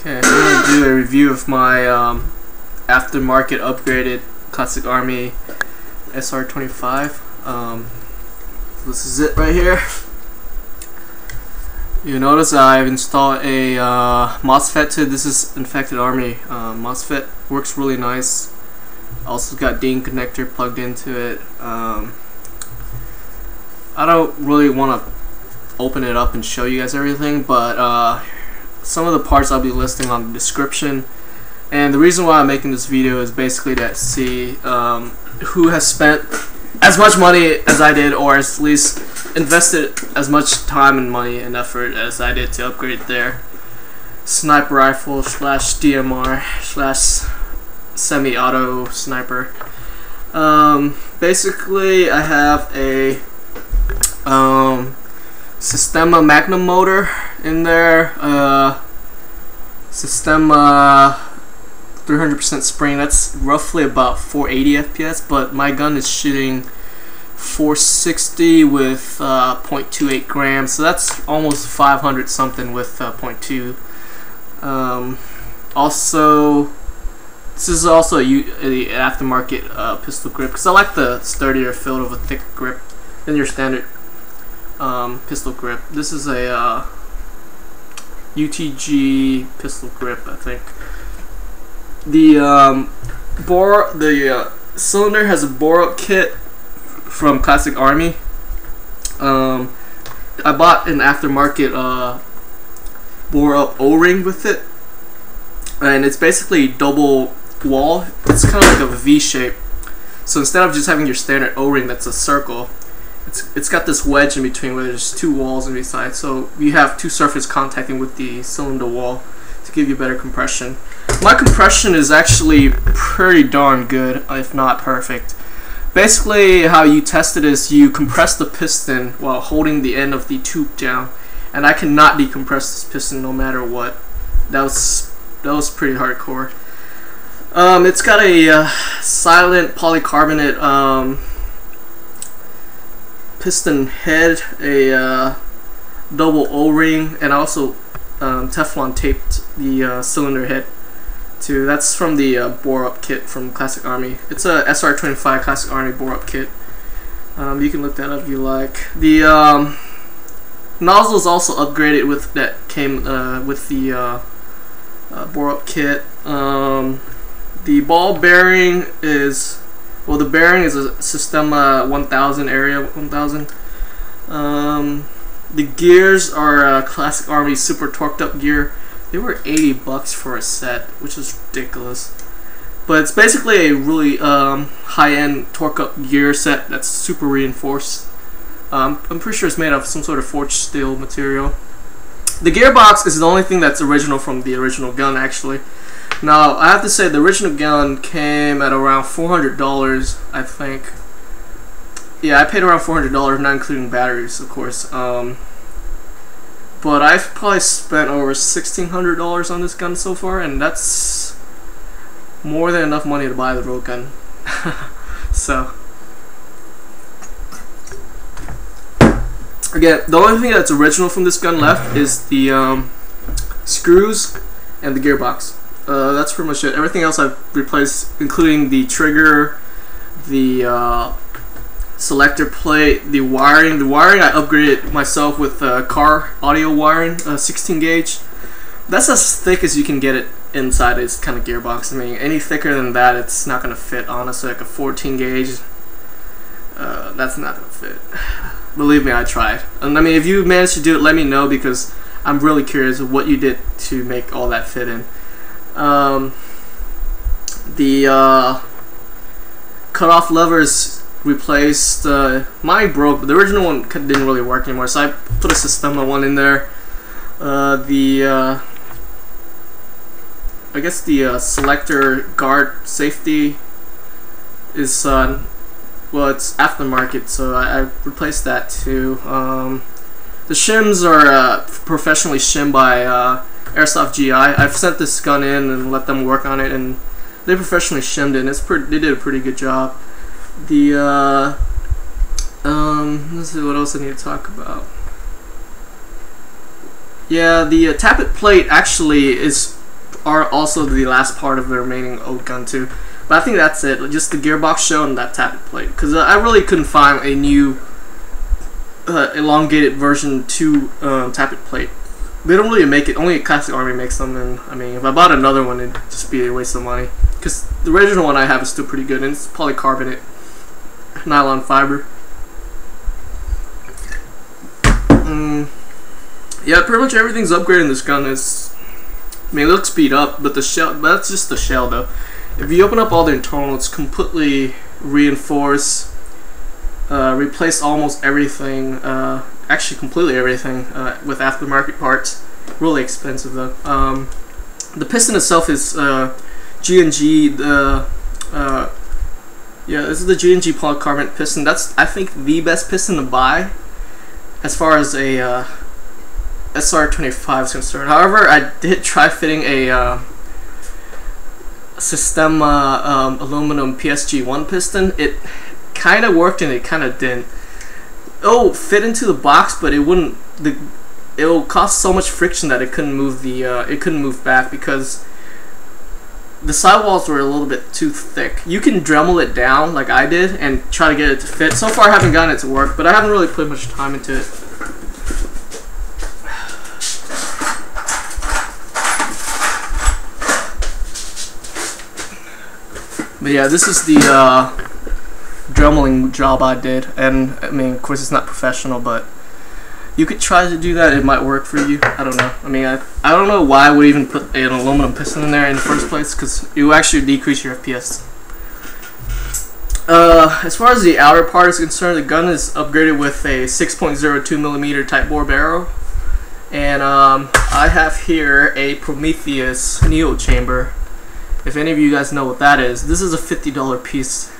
Okay, so I'm going to do a review of my aftermarket upgraded Classic Army SR-25. This is it right here. You notice I've installed a MOSFET to it. This is Infected Army MOSFET. Works really nice. Also got DIN connector plugged into it. I don't really want to open it up and show you guys everything, but some of the parts I'll be listing on the description. And the reason why I'm making this video is basically to see who has spent as much money as I did, or at least invested as much time and money and effort as I did to upgrade their sniper rifle slash DMR slash semi-auto sniper. Basically, I have a Systema magnum motor in there, Systema 300% spring. That's roughly about 480 FPS, but my gun is shooting 460 with 0.28 grams, so that's almost 500 something with 0.2. Also, this is also a aftermarket pistol grip, because I like the sturdier feel of a thick grip than your standard pistol grip. This is a UTG pistol grip, I think. The cylinder has a bore-up kit from Classic Army. I bought an aftermarket bore-up O-ring with it, and it's basically double wall. It's kind of like a V shape. So instead of just having your standard O-ring that's a circle, it's got this wedge in between where there's two walls on each side. So you have two surfaces contacting with the cylinder wall to give you better compression. My compression is actually pretty darn good, if not perfect. Basically, how you test it is you compress the piston while holding the end of the tube down, and I cannot decompress this piston no matter what. That was pretty hardcore. It's got a silent polycarbonate piston head, a double O-ring, and also Teflon taped the cylinder head too. That's from the bore-up kit from Classic Army. It's a SR-25 Classic Army bore-up kit. You can look that up if you like. The nozzle is also upgraded with that came with the bore-up kit. The ball bearing is, well, the bearing is a Systema 1000 area 1000. The gears are Classic Army super torqued up gear. They were $80 for a set, which is ridiculous. But it's basically a really high-end torque up gear set that's super reinforced. I'm pretty sure it's made of some sort of forged steel material. The gearbox is the only thing that's original from the original gun, actually. Now, I have to say the original gun came at around $400, I think. Yeah, I paid around $400, not including batteries, of course. But I've probably spent over $1,600 on this gun so far, and that's more than enough money to buy the real gun. So, again, the only thing that's original from this gun left is the screws and the gearbox. That's pretty much it. Everything else I've replaced, including the trigger, the selector plate, the wiring. The wiring I upgraded myself with car audio wiring, 16 gauge. That's as thick as you can get it inside this kind of gearbox. I mean, any thicker than that, it's not gonna fit. Honestly, like a 14 gauge, that's not gonna fit. Believe me, I tried. And I mean, if you managed to do it, let me know, because I'm really curious of what you did to make all that fit in. The cutoff levers replaced. Mine broke, but the original one didn't really work anymore, so I put a Systema one in there. I guess the selector guard safety is well, it's aftermarket, so I replaced that too. The shims are professionally shimmed by airsoft GI. I've sent this gun in and let them work on it, and they professionally shimmed it, and they did a pretty good job. The let's see what else I need to talk about. Yeah, the tappet plate actually is are also the last part of the remaining old gun too. But I think that's it. Just the gearbox shell and that tappet plate. Because I really couldn't find a new elongated version 2 tappet plate. They don't really make it. Only Classic Army makes them. And I mean, if I bought another one, it'd just be a waste of money. Because the original one I have is still pretty good, and it's polycarbonate nylon fiber. Yeah, pretty much everything's upgraded in this gun. I mean, it looks beat up, but the shell, that's just the shell though. If you open up all the internal, it's completely reinforced, replaced almost everything, actually completely everything, with aftermarket parts. Really expensive though. The piston itself is G&G. Yeah, this is the G&G polycarbonate piston. That's, I think, the best piston to buy as far as a SR-25 is concerned. However, I did try fitting a Systema aluminum FSG1 piston. It kind of worked and it kind of didn't. It'll fit into the box, but it wouldn't. It'll cause so much friction that it couldn't move the. It couldn't move back because the sidewalls were a little bit too thick. You can Dremel it down like I did and try to get it to fit. So far, I haven't gotten it to work, but I haven't really put much time into it. But yeah, this is the Dremeling job I did, and I mean, of course, it's not professional, but you could try to do that. It might work for you. I don't know. I mean, I don't know why I would even put an aluminum piston in there in the first place, because it will actually decrease your FPS. As far as the outer part is concerned, the gun is upgraded with a 6.02mm Type bore barrel, and I have here a Prometheus Neo chamber. If any of you guys know what that is, this is a $50 piece.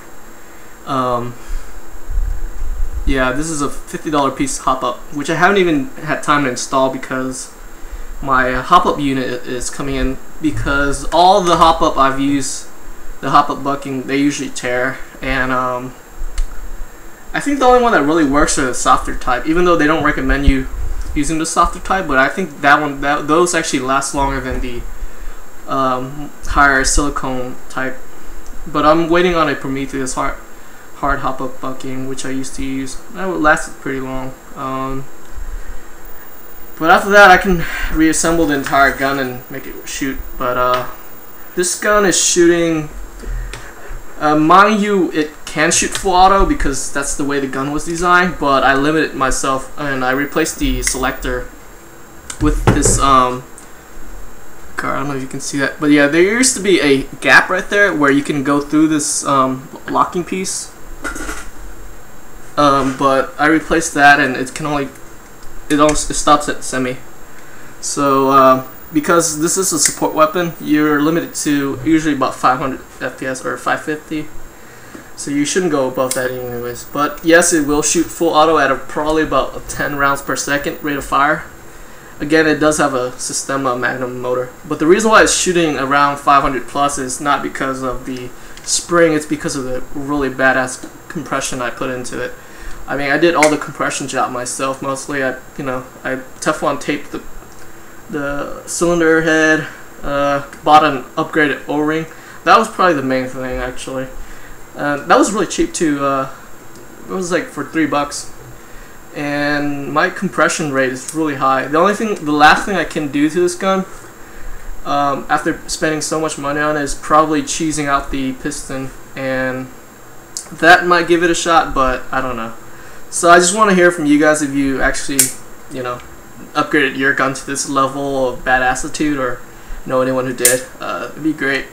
Yeah, this is a $50 piece hop-up, which I haven't even had time to install because my hop-up unit is coming in, because all the hop-up I've used, the hop-up bucking, they usually tear, and I think the only one that really works are the softer type, even though they don't recommend you using the softer type, but I think those actually last longer than the higher silicone type. But I'm waiting on a Prometheus hard hop-up bucking, which I used to use. That lasted pretty long. But after that, I can reassemble the entire gun and make it shoot. But this gun is shooting. Mind you, it can shoot full auto because that's the way the gun was designed. But I limited myself and I replaced the selector with this. I don't know if you can see that, but yeah, there used to be a gap right there where you can go through this locking piece, but I replaced that, and it stops at semi. So because this is a support weapon, you're limited to usually about 500 FPS or 550, so you shouldn't go above that anyways. But yes, it will shoot full auto at probably about 10 rounds per second rate of fire. Again, it does have a Systema magnum motor, but the reason why it's shooting around 500 plus is not because of the spring, it's because of the really badass compression I put into it. I mean, I did all the compression job myself mostly. I Teflon taped the cylinder head, bought an upgraded O-ring. That was probably the main thing actually. That was really cheap too. It was like for $3. And my compression rate is really high. The last thing I can do to this gun, after spending so much money on it, is probably cheesing out the piston, and that might give it a shot, but I don't know. So I just want to hear from you guys if you actually, upgraded your gun to this level of badassitude, or know anyone who did. It'd be great.